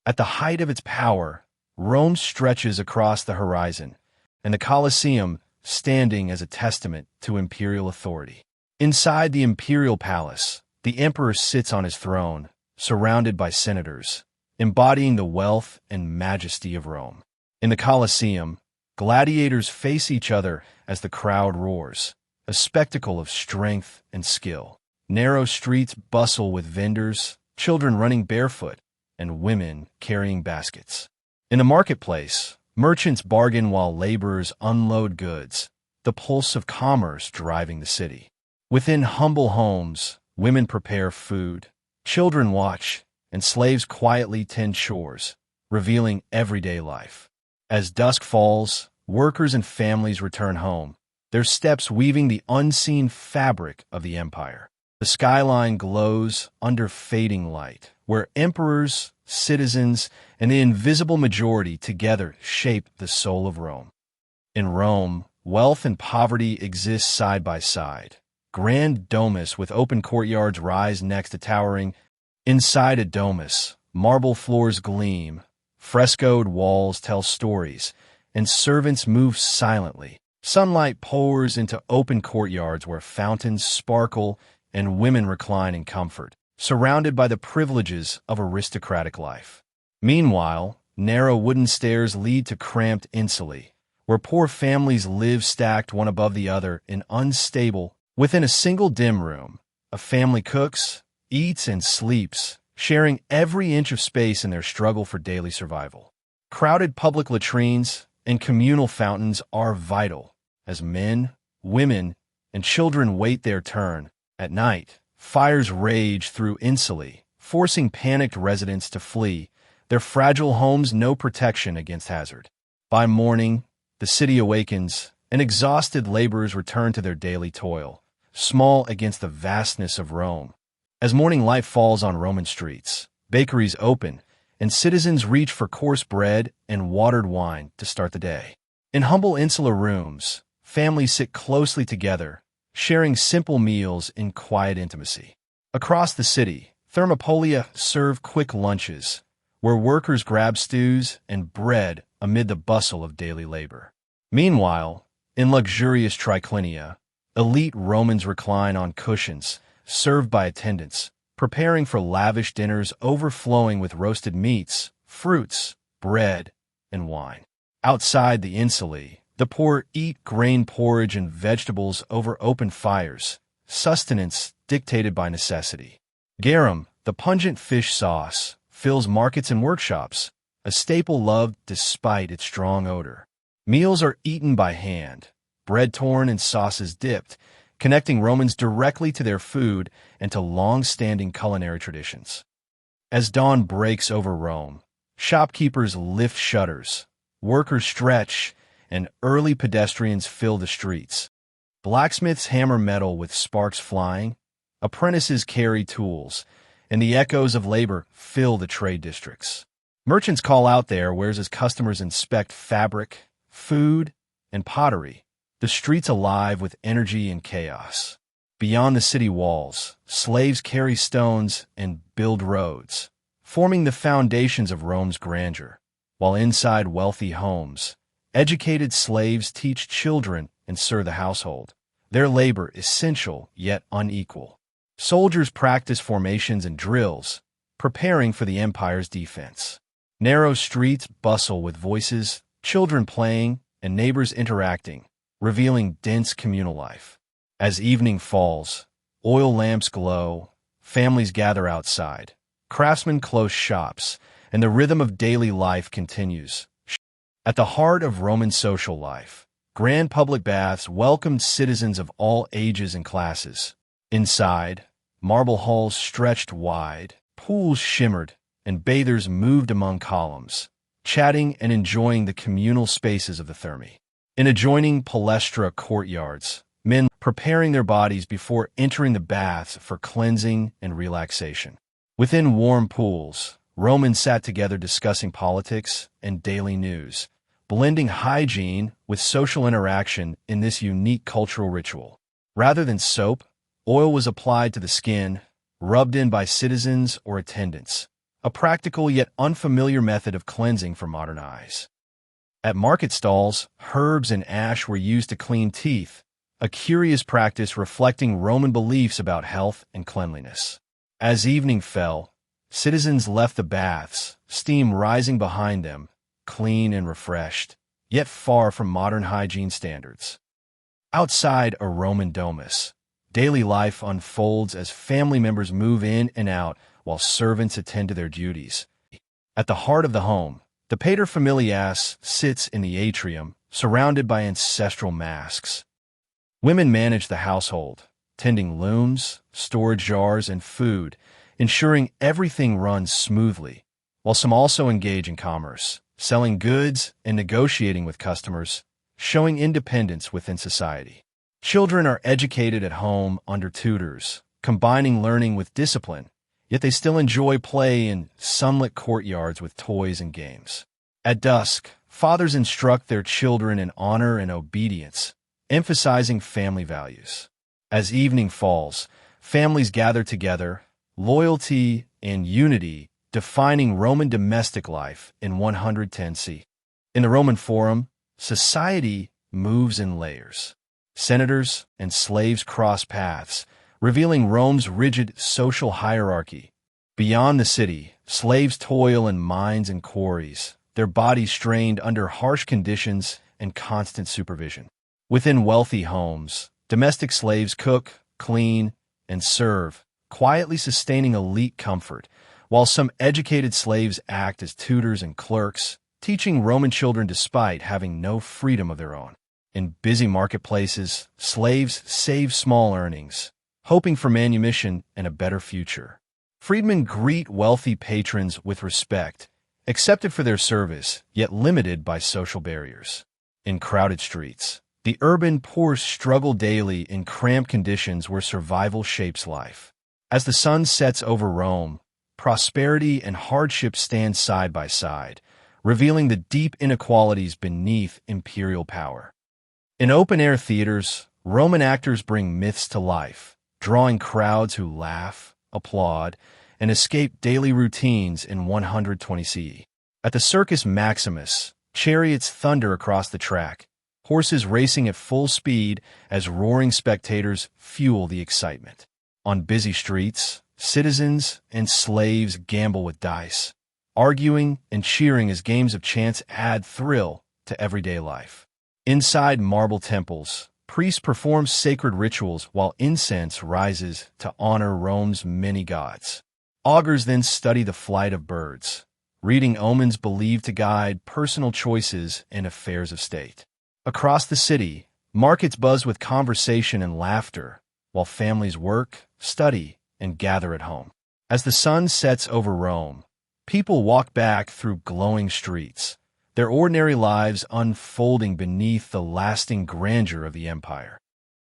At the height of its power, Rome stretches across the horizon, and the Colosseum standing as a testament to imperial authority. Inside the imperial palace, the emperor sits on his throne, surrounded by senators, embodying the wealth and majesty of Rome. In the Colosseum, gladiators face each other as the crowd roars, a spectacle of strength and skill. Narrow streets bustle with vendors, children running barefoot, and women carrying baskets. In the marketplace, merchants bargain while laborers unload goods, the pulse of commerce driving the city. Within humble homes, women prepare food, children watch, and slaves quietly tend chores, revealing everyday life. As dusk falls, workers and families return home, their steps weaving the unseen fabric of the empire. The skyline glows under fading light, where emperors, citizens, and the invisible majority together shape the soul of Rome. In Rome, wealth and poverty exist side by side. Grand domus with open courtyards rise next to towering. Inside a domus, marble floors gleam, frescoed walls tell stories, and servants move silently. Sunlight pours into open courtyards where fountains sparkle and women recline in comfort, surrounded by the privileges of aristocratic life. Meanwhile, narrow wooden stairs lead to cramped insulae, where poor families live stacked one above the other in unstable. Within a single dim room, a family cooks, eats, and sleeps, sharing every inch of space in their struggle for daily survival. Crowded public latrines and communal fountains are vital, as men, women, and children wait their turn. At night, fires rage through insulae, forcing panicked residents to flee, their fragile homes no protection against hazard. By morning, the city awakens, and exhausted laborers return to their daily toil, small against the vastness of Rome. As morning light falls on Roman streets, bakeries open, and citizens reach for coarse bread and watered wine to start the day. In humble insular rooms, families sit closely together, sharing simple meals in quiet intimacy. Across the city, Thermopolia serve quick lunches, where workers grab stews and bread amid the bustle of daily labor. Meanwhile, in luxurious triclinia, elite Romans recline on cushions, served by attendants, preparing for lavish dinners overflowing with roasted meats, fruits, bread, and wine. Outside the insulae, the poor eat grain porridge and vegetables over open fires, sustenance dictated by necessity. Garum, the pungent fish sauce, fills markets and workshops, a staple loved despite its strong odor. Meals are eaten by hand, bread torn and sauces dipped, connecting Romans directly to their food and to long-standing culinary traditions. As dawn breaks over Rome, shopkeepers lift shutters, workers stretch, and early pedestrians fill the streets. Blacksmiths hammer metal with sparks flying, apprentices carry tools, and the echoes of labor fill the trade districts. Merchants call out their wares as customers inspect fabric, food, and pottery, the streets alive with energy and chaos. Beyond the city walls, slaves carry stones and build roads, forming the foundations of Rome's grandeur, while inside wealthy homes, educated slaves teach children and serve the household, their labor essential yet unequal. Soldiers practice formations and drills, preparing for the empire's defense. Narrow streets bustle with voices, children playing, and neighbors interacting, revealing dense communal life. As evening falls, oil lamps glow, families gather outside, craftsmen close shops, and the rhythm of daily life continues. At the heart of Roman social life, grand public baths welcomed citizens of all ages and classes. Inside, marble halls stretched wide, pools shimmered, and bathers moved among columns, chatting and enjoying the communal spaces of the thermae. In adjoining palestra courtyards, men preparing their bodies before entering the baths for cleansing and relaxation. Within warm pools, Romans sat together discussing politics and daily news, blending hygiene with social interaction in this unique cultural ritual. Rather than soap, oil was applied to the skin, rubbed in by citizens or attendants, a practical yet unfamiliar method of cleansing for modern eyes. At market stalls, herbs and ash were used to clean teeth, a curious practice reflecting Roman beliefs about health and cleanliness. As evening fell, citizens left the baths, steam rising behind them, clean and refreshed, yet far from modern hygiene standards. Outside a Roman domus, daily life unfolds as family members move in and out while servants attend to their duties. At the heart of the home, the paterfamilias sits in the atrium, surrounded by ancestral masks. Women manage the household, tending looms, storage jars, and food, ensuring everything runs smoothly, while some also engage in commerce, selling goods and negotiating with customers, showing independence within society. Children are educated at home under tutors, combining learning with discipline, yet they still enjoy play in sunlit courtyards with toys and games. At dusk, fathers instruct their children in honor and obedience, emphasizing family values. As evening falls, families gather together, loyalty and unity defining Roman domestic life in 110 C. In the Roman Forum, society moves in layers. Senators and slaves cross paths, revealing Rome's rigid social hierarchy. Beyond the city, slaves toil in mines and quarries, their bodies strained under harsh conditions and constant supervision. Within wealthy homes, domestic slaves cook, clean, and serve, quietly sustaining elite comfort, while some educated slaves act as tutors and clerks, teaching Roman children despite having no freedom of their own. In busy marketplaces, slaves save small earnings, hoping for manumission and a better future. Freedmen greet wealthy patrons with respect, accepted for their service, yet limited by social barriers. In crowded streets, the urban poor struggle daily in cramped conditions where survival shapes life. As the sun sets over Rome, prosperity and hardship stand side by side, revealing the deep inequalities beneath imperial power. In open-air theaters, Roman actors bring myths to life, drawing crowds who laugh, applaud, and escape daily routines in 120 CE. At the Circus Maximus, chariots thunder across the track, horses racing at full speed as roaring spectators fuel the excitement. On busy streets, citizens and slaves gamble with dice, arguing and cheering as games of chance add thrill to everyday life. Inside marble temples, priests perform sacred rituals while incense rises to honor Rome's many gods. Augurs then study the flight of birds, reading omens believed to guide personal choices and affairs of state. Across the city, markets buzz with conversation and laughter, while families work, study, and gather at home. As the sun sets over Rome, people walk back through glowing streets, their ordinary lives unfolding beneath the lasting grandeur of the empire.